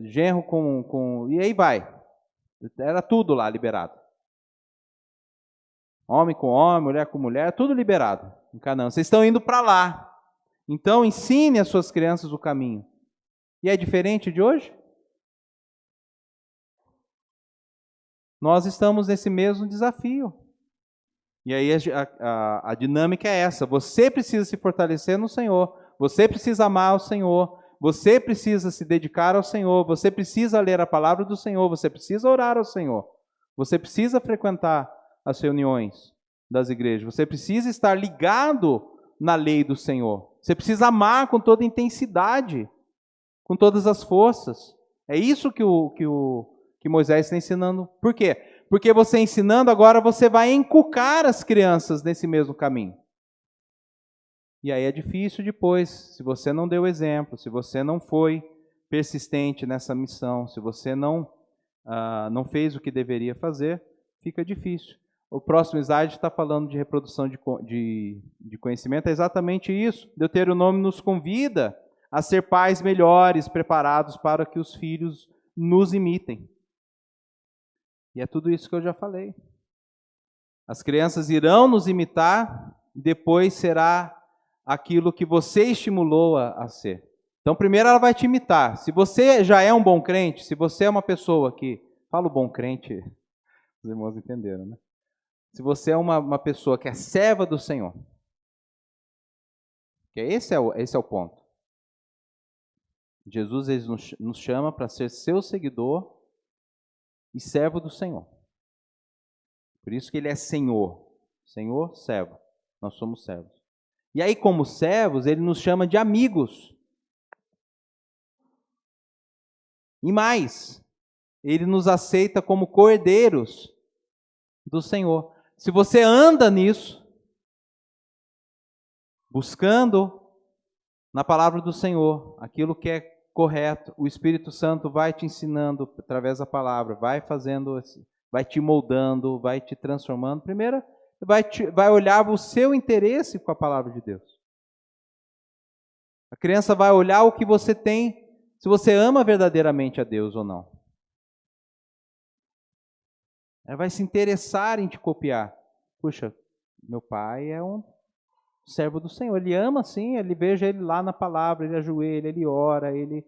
genro com... E aí vai. Era tudo lá liberado. Homem com homem, mulher com mulher, tudo liberado em Canaã. Vocês estão indo para lá. Então ensine as suas crianças o caminho. E é diferente de hoje? Nós estamos nesse mesmo desafio. E aí a dinâmica é essa. Você precisa se fortalecer no Senhor. Você precisa amar o Senhor. Você precisa se dedicar ao Senhor. Você precisa ler a palavra do Senhor. Você precisa orar ao Senhor. Você precisa frequentar as reuniões das igrejas. Você precisa estar ligado na lei do Senhor. Você precisa amar com toda intensidade, com todas as forças. É isso que Moisés está ensinando. Por quê? Porque você ensinando, agora você vai encucar as crianças nesse mesmo caminho. E aí é difícil depois, se você não deu exemplo, se você não foi persistente nessa missão, se você não fez o que deveria fazer, fica difícil. O próximo slide está falando de reprodução de conhecimento, é exatamente isso. Deuteronômio nos convida a ser pais melhores, preparados para que os filhos nos imitem. E é tudo isso que eu já falei. As crianças irão nos imitar, depois será aquilo que você estimulou a ser. Então, primeiro ela vai te imitar. Se você já é um bom crente, se você é uma pessoa que... Falo bom crente, os irmãos entenderam, né? Se você é uma pessoa que é serva do Senhor, que esse é o ponto. Jesus ele nos chama para ser seu seguidor e servo do Senhor. Por isso que ele é Senhor. Senhor, servo. Nós somos servos. E aí, como servos, ele nos chama de amigos. E mais, ele nos aceita como cordeiros do Senhor. Se você anda nisso, buscando na palavra do Senhor aquilo que é correto, o Espírito Santo vai te ensinando através da palavra, vai fazendo, vai te moldando, vai te transformando. vai olhar o seu interesse com a palavra de Deus. A criança vai olhar o que você tem, se você ama verdadeiramente a Deus ou não. Ela vai se interessar em te copiar. Puxa, meu pai é um servo do Senhor. Ele ama sim, ele veja ele lá na palavra, ele ajoelha, ele ora, ele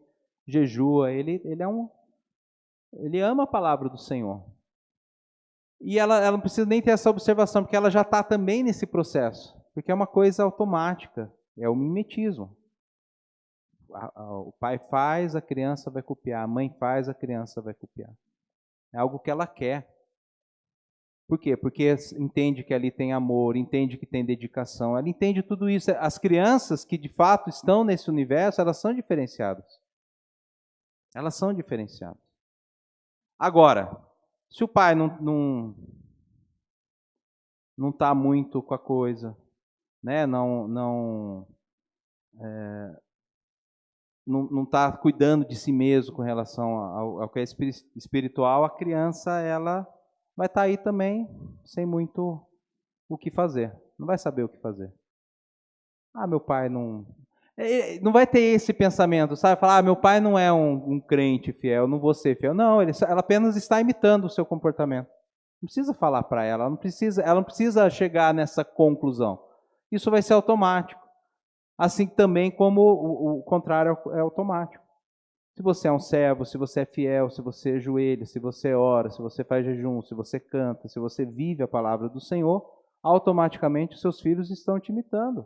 jejua, ele ama a palavra do Senhor. E ela não precisa nem ter essa observação, porque ela já está também nesse processo. Porque é uma coisa automática, é o mimetismo. O pai faz, a criança vai copiar. A mãe faz, a criança vai copiar. É algo que ela quer. Por quê? Porque entende que ali tem amor, entende que tem dedicação, ela entende tudo isso. As crianças que de fato estão nesse universo, elas são diferenciadas. Elas são diferenciadas. Agora, se o pai não está muito com a coisa, né? não está cuidando de si mesmo com relação ao que é espiritual, a criança ela vai estar aí também sem muito o que fazer. Não vai saber o que fazer. Meu pai não... Não vai ter esse pensamento, sabe? Falar, meu pai não é um crente fiel, não vou ser fiel. Não, ela apenas está imitando o seu comportamento. Não precisa falar para ela, ela não precisa chegar nessa conclusão. Isso vai ser automático. Assim também como o contrário é automático. Se você é um servo, se você é fiel, se você ajoelha, se você ora, se você faz jejum, se você canta, se você vive a palavra do Senhor, automaticamente os seus filhos estão te imitando.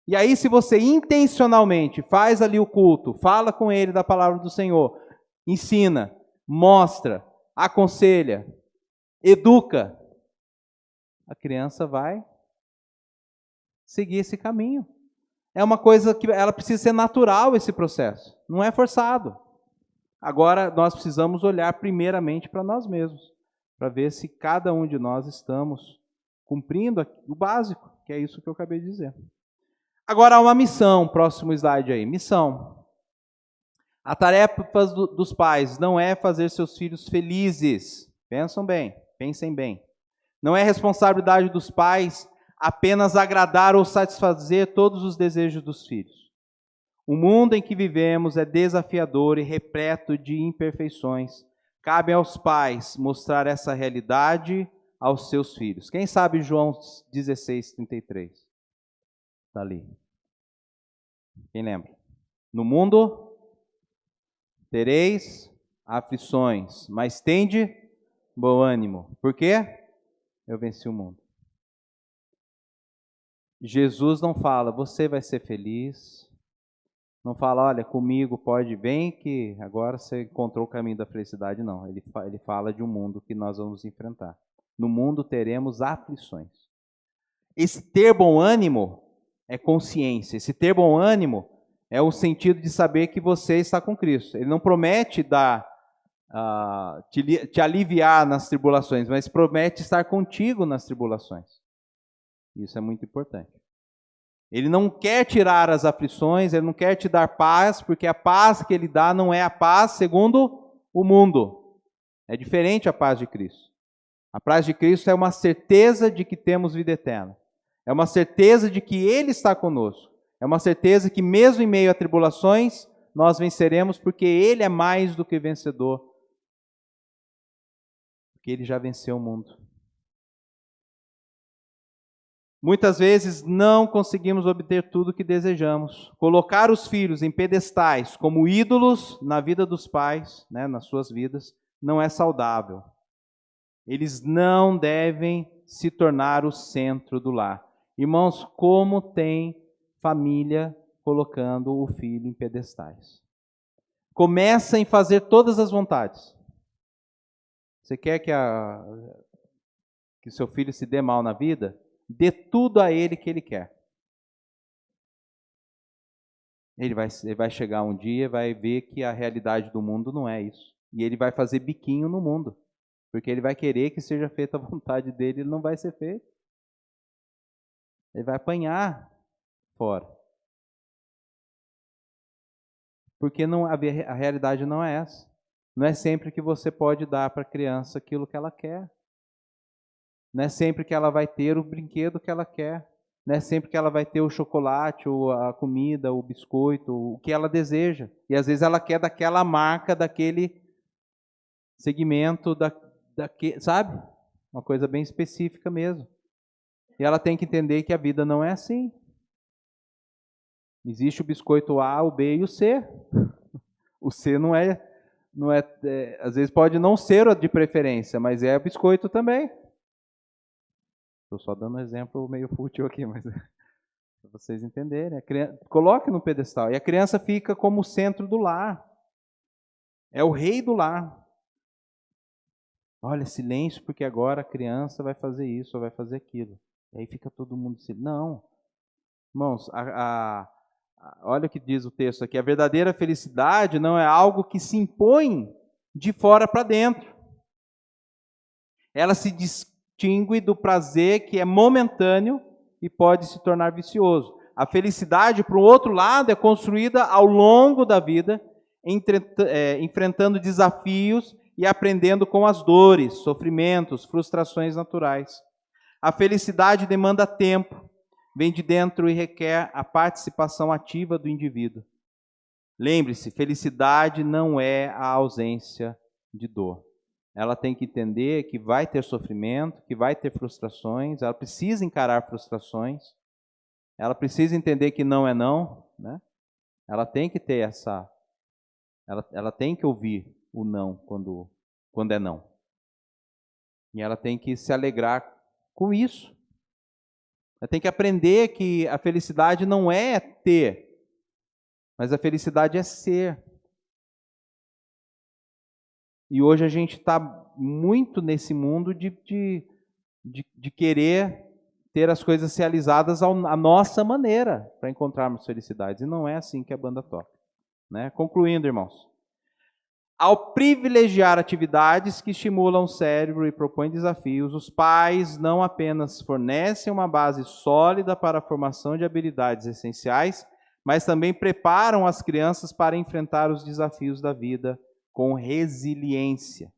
E aí, se você intencionalmente faz ali o culto, fala com ele da palavra do Senhor, ensina, mostra, aconselha, educa, a criança vai seguir esse caminho. É uma coisa que ela precisa ser natural, esse processo, não é forçado. Agora, nós precisamos olhar primeiramente para nós mesmos, para ver se cada um de nós estamos cumprindo o básico, que é isso que eu acabei de dizer. Agora, há uma missão, próximo slide aí, missão. A tarefa dos pais não é fazer seus filhos felizes. Pensem bem. Não é responsabilidade dos pais apenas agradar ou satisfazer todos os desejos dos filhos. O mundo em que vivemos é desafiador e repleto de imperfeições. Cabe aos pais mostrar essa realidade aos seus filhos. Quem sabe João 16:33? Está ali. Quem lembra? No mundo tereis aflições, mas tende bom ânimo. Por quê? Eu venci o mundo. Jesus não fala, você vai ser feliz. Não fala, olha, comigo pode, bem que agora você encontrou o caminho da felicidade. Não, ele fala de um mundo que nós vamos enfrentar. No mundo teremos aflições. Esse ter bom ânimo é consciência. Esse ter bom ânimo é o sentido de saber que você está com Cristo. Ele não promete te aliviar nas tribulações, mas promete estar contigo nas tribulações. Isso é muito importante. Ele não quer tirar as aflições, ele não quer te dar paz, porque a paz que ele dá não é a paz segundo o mundo. É diferente a paz de Cristo. A paz de Cristo é uma certeza de que temos vida eterna. É uma certeza de que Ele está conosco. É uma certeza que mesmo em meio a tribulações, nós venceremos, porque Ele é mais do que vencedor. Porque Ele já venceu o mundo. Muitas vezes não conseguimos obter tudo o que desejamos. Colocar os filhos em pedestais como ídolos na vida dos pais, né, nas suas vidas, não é saudável. Eles não devem se tornar o centro do lar. Irmãos, como tem família colocando o filho em pedestais? Começa em fazer todas as vontades. Você quer que seu filho se dê mal na vida? Dê tudo a ele que ele quer. Ele vai chegar um dia e vai ver que a realidade do mundo não é isso. E ele vai fazer biquinho no mundo. Porque ele vai querer que seja feita a vontade dele, ele não vai ser feito. Ele vai apanhar fora. Porque a realidade não é essa. Não é sempre que você pode dar para a criança aquilo que ela quer. Não é sempre que ela vai ter o brinquedo que ela quer. Não é sempre que ela vai ter o chocolate, ou a comida, o biscoito, o que ela deseja. E às vezes ela quer daquela marca, daquele segmento, sabe? Uma coisa bem específica mesmo. E ela tem que entender que a vida não é assim. Existe o biscoito A, o B e o C. O C não é, às vezes pode não ser o de preferência, mas é biscoito também. Estou só dando um exemplo meio fútil aqui, mas para vocês entenderem. Coloque no pedestal. E a criança fica como o centro do lar. É o rei do lar. Olha, silêncio, porque agora a criança vai fazer isso ou vai fazer aquilo. E aí fica todo mundo silêncio. Não. Irmãos, olha o que diz o texto aqui. A verdadeira felicidade não é algo que se impõe de fora para dentro. Ela se distingue do prazer que é momentâneo e pode se tornar vicioso. A felicidade, por outro lado, é construída ao longo da vida, enfrentando desafios e aprendendo com as dores, sofrimentos, frustrações naturais. A felicidade demanda tempo, vem de dentro e requer a participação ativa do indivíduo. Lembre-se, felicidade não é a ausência de dor. Ela tem que entender que vai ter sofrimento, que vai ter frustrações, ela precisa encarar frustrações, ela precisa entender que não é não, né? Ela tem que ter ela tem que ouvir o não quando é não. E ela tem que se alegrar com isso. Ela tem que aprender que a felicidade não é ter, mas a felicidade é ser. E hoje a gente está muito nesse mundo de querer ter as coisas realizadas à nossa maneira para encontrarmos felicidade. E não é assim que a banda toca. Né? Concluindo, irmãos. Ao privilegiar atividades que estimulam o cérebro e propõem desafios, os pais não apenas fornecem uma base sólida para a formação de habilidades essenciais, mas também preparam as crianças para enfrentar os desafios da vida com resiliência.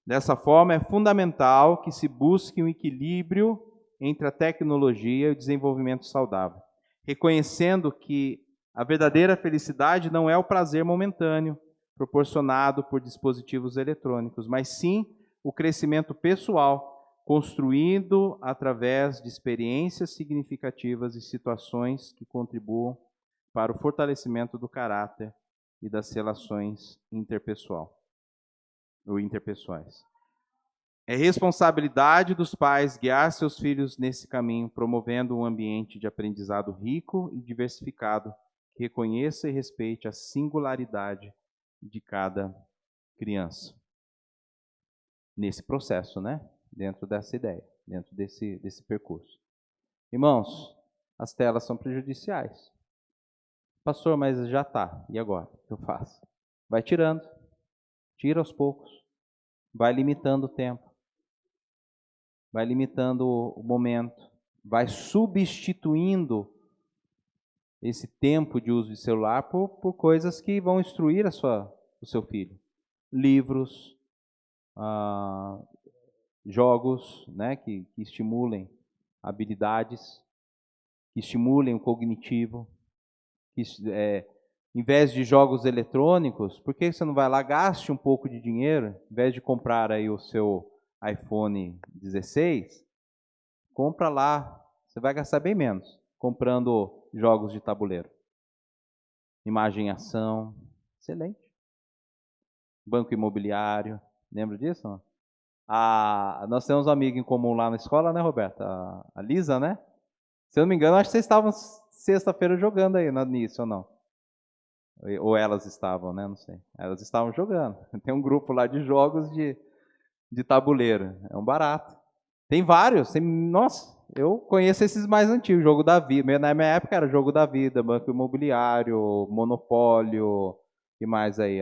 Dessa forma, é fundamental que se busque um equilíbrio entre a tecnologia e o desenvolvimento saudável, reconhecendo que a verdadeira felicidade não é o prazer momentâneo proporcionado por dispositivos eletrônicos, mas sim o crescimento pessoal, construído através de experiências significativas e situações que contribuam para o fortalecimento do caráter e das relações interpessoais. É responsabilidade dos pais guiar seus filhos nesse caminho, promovendo um ambiente de aprendizado rico e diversificado, que reconheça e respeite a singularidade de cada criança. Nesse processo, né? Dentro dessa ideia, dentro desse percurso. Irmãos, as telas são prejudiciais. Pastor, mas já está. E agora? O que eu faço? Vai tirando. Tira aos poucos. Vai limitando o tempo. Vai limitando o momento. Vai substituindo esse tempo de uso de celular por coisas que vão instruir o seu filho. Livros, jogos, né, que estimulem habilidades, que estimulem o cognitivo. Em vez de jogos eletrônicos, por que você não vai lá, gaste um pouco de dinheiro, em vez de comprar aí o seu iPhone 16, compra lá, você vai gastar bem menos, comprando jogos de tabuleiro. Imagem e ação, excelente. Banco imobiliário, lembra disso? Não? Nós temos um amigo em comum lá na escola, né, Roberta? A Lisa, né? Se eu não me engano, acho que vocês estavam sexta-feira jogando aí nisso ou não? Ou elas estavam, né? Não sei. Elas estavam jogando. Tem um grupo lá de jogos de tabuleiro. É um barato. Tem vários. Nossa, eu conheço esses mais antigos. Jogo da vida. Na minha época era Jogo da Vida, Banco Imobiliário, Monopólio. E mais aí?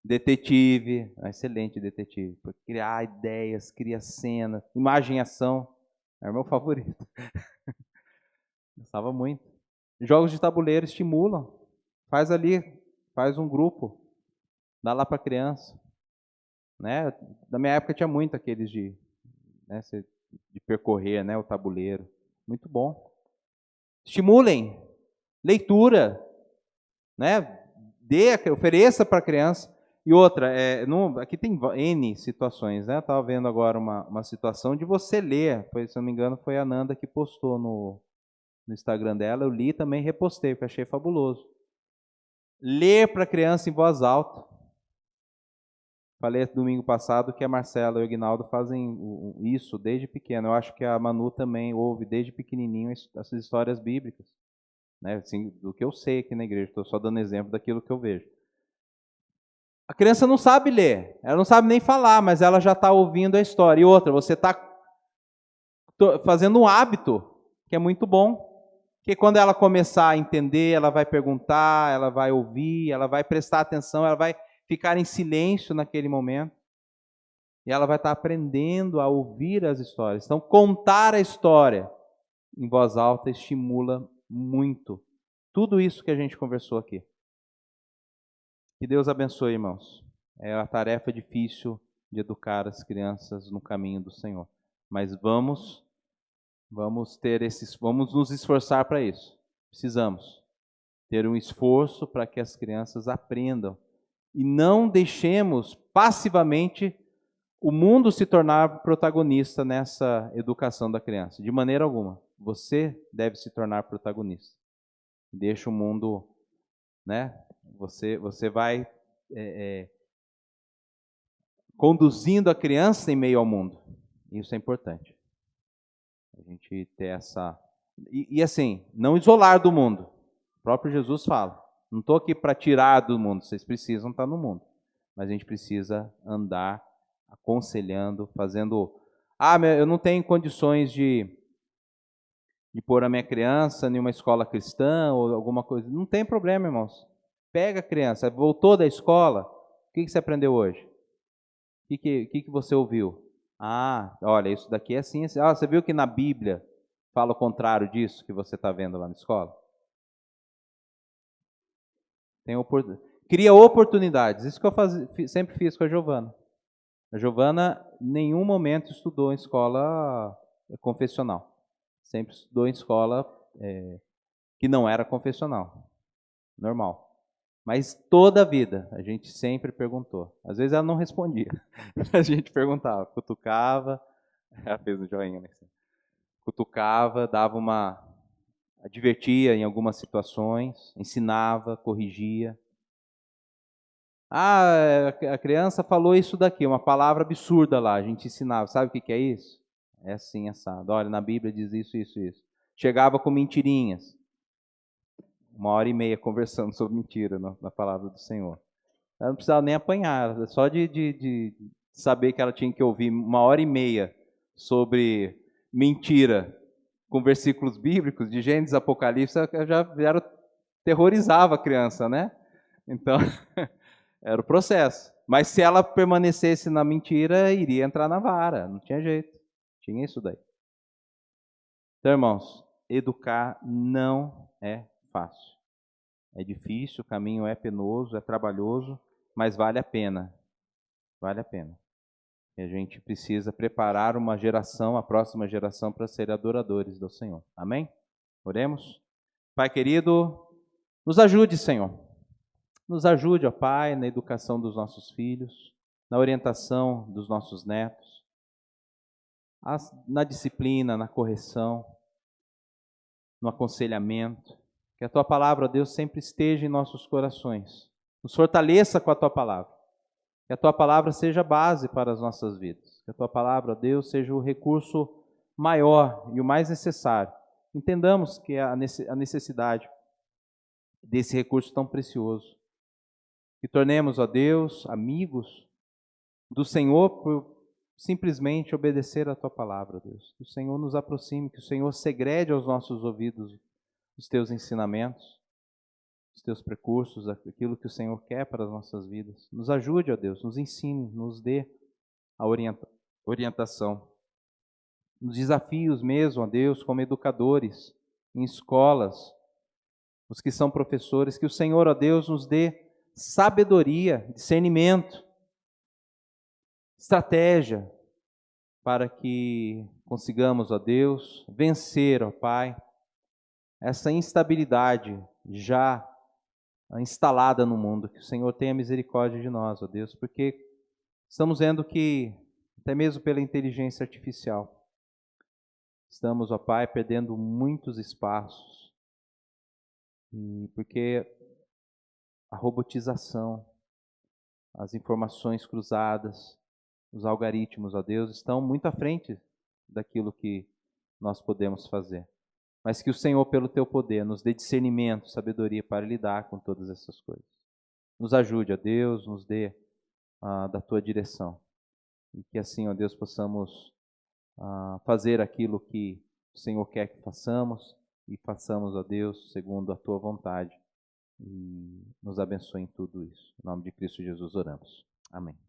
Detetive. Excelente detetive. Para criar ideias, criar cenas. Imagem e ação. Era o meu favorito. Gostava muito. Jogos de tabuleiro estimulam. Faz ali, faz um grupo, dá lá para criança. Né? Na minha época tinha muito aqueles de né, de percorrer, né, o tabuleiro. Muito bom. Estimulem leitura, né? Ofereça para a criança. E outra, aqui tem N situações, né? Eu estava vendo agora uma situação de você ler, se não me engano foi a Nanda que postou no Instagram dela, eu li e também repostei, porque achei fabuloso. Ler para a criança em voz alta. Falei domingo passado que a Marcela e o Ignaldo fazem isso desde pequeno. Eu acho que a Manu também ouve desde pequenininho essas histórias bíblicas, né? Assim, do que eu sei aqui na igreja, estou só dando exemplo daquilo que eu vejo. A criança não sabe ler, ela não sabe nem falar, mas ela já está ouvindo a história. E outra, você está fazendo um hábito que é muito bom, que quando ela começar a entender, ela vai perguntar, ela vai ouvir, ela vai prestar atenção, ela vai ficar em silêncio naquele momento. E ela vai estar aprendendo a ouvir as histórias. Então, contar a história em voz alta estimula muito tudo isso que a gente conversou aqui. Que Deus abençoe, irmãos. É uma tarefa difícil de educar as crianças no caminho do Senhor. Mas vamos nos esforçar para isso. Precisamos ter um esforço para que as crianças aprendam e não deixemos passivamente o mundo se tornar protagonista nessa educação da criança. De maneira alguma. Você deve se tornar protagonista. Deixa o mundo, né? Você vai conduzindo a criança em meio ao mundo. Isso é importante. A gente ter essa... E assim, não isolar do mundo. O próprio Jesus fala. Não estou aqui para tirar do mundo. Vocês precisam estar no mundo. Mas a gente precisa andar aconselhando, fazendo... eu não tenho condições de pôr a minha criança em uma escola cristã ou alguma coisa. Não tem problema, irmãos. Pega a criança, voltou da escola, o que você aprendeu hoje? O que você ouviu? Olha, isso daqui é assim, assim. Você viu que na Bíblia fala o contrário disso que você está vendo lá na escola? Cria oportunidades. Isso que eu sempre fiz com a Giovana. A Giovana em nenhum momento estudou em escola confessional. Sempre estudou em escola que não era confessional. Normal. Mas toda a vida a gente sempre perguntou. Às vezes ela não respondia. A gente perguntava, cutucava, ela fez um joinha, né? Cutucava, advertia em algumas situações, ensinava, corrigia. A criança falou isso daqui, uma palavra absurda lá, a gente ensinava. Sabe o que é isso? É assim, assado. Olha, na Bíblia diz isso, isso, isso. Chegava com mentirinhas. 1h30 conversando sobre mentira na palavra do Senhor. Ela não precisava nem apanhar, só de saber que ela tinha que ouvir 1h30 sobre mentira com versículos bíblicos, de Gênesis, Apocalipse, já terrorizava a criança, né? Então, era o processo. Mas se ela permanecesse na mentira, iria entrar na vara, não tinha jeito. Tinha isso daí. Então, irmãos, educar não é fácil. É difícil, o caminho é penoso, é trabalhoso, mas vale a pena. Vale a pena. E a gente precisa preparar uma geração, a próxima geração, para ser adoradores do Senhor. Amém? Oremos. Pai querido, nos ajude, Senhor. Nos ajude, ó Pai, na educação dos nossos filhos, na orientação dos nossos netos, na disciplina, na correção, no aconselhamento. Que a Tua palavra, ó Deus, sempre esteja em nossos corações. Nos fortaleça com a Tua palavra. Que a Tua palavra seja a base para as nossas vidas. Que a Tua palavra, ó Deus, seja o recurso maior e o mais necessário. Entendamos que a necessidade desse recurso tão precioso. Que tornemos, ó Deus, amigos do Senhor por simplesmente obedecer a Tua palavra, Deus. Que o Senhor nos aproxime, que o Senhor segrede aos nossos ouvidos os Teus ensinamentos, os Teus precursos, aquilo que o Senhor quer para as nossas vidas. Nos ajude, ó Deus, nos ensine, nos dê a orientação. Nos desafios mesmo, ó Deus, como educadores, em escolas, os que são professores, que o Senhor, ó Deus, nos dê sabedoria, discernimento, estratégia, para que consigamos, ó Deus, vencer, ó Pai, essa instabilidade já instalada no mundo. Que o Senhor tenha misericórdia de nós, ó Deus, porque estamos vendo que, até mesmo pela inteligência artificial, estamos, ó Pai, perdendo muitos espaços, e porque a robotização, as informações cruzadas, os algoritmos, ó Deus, estão muito à frente daquilo que nós podemos fazer. Mas que o Senhor, pelo teu poder, nos dê discernimento, sabedoria para lidar com todas essas coisas. Nos ajude, ó Deus, nos dê da tua direção. E que assim, ó Deus, possamos fazer aquilo que o Senhor quer que façamos, e façamos, ó Deus, segundo a tua vontade. E nos abençoe em tudo isso. Em nome de Cristo Jesus oramos. Amém.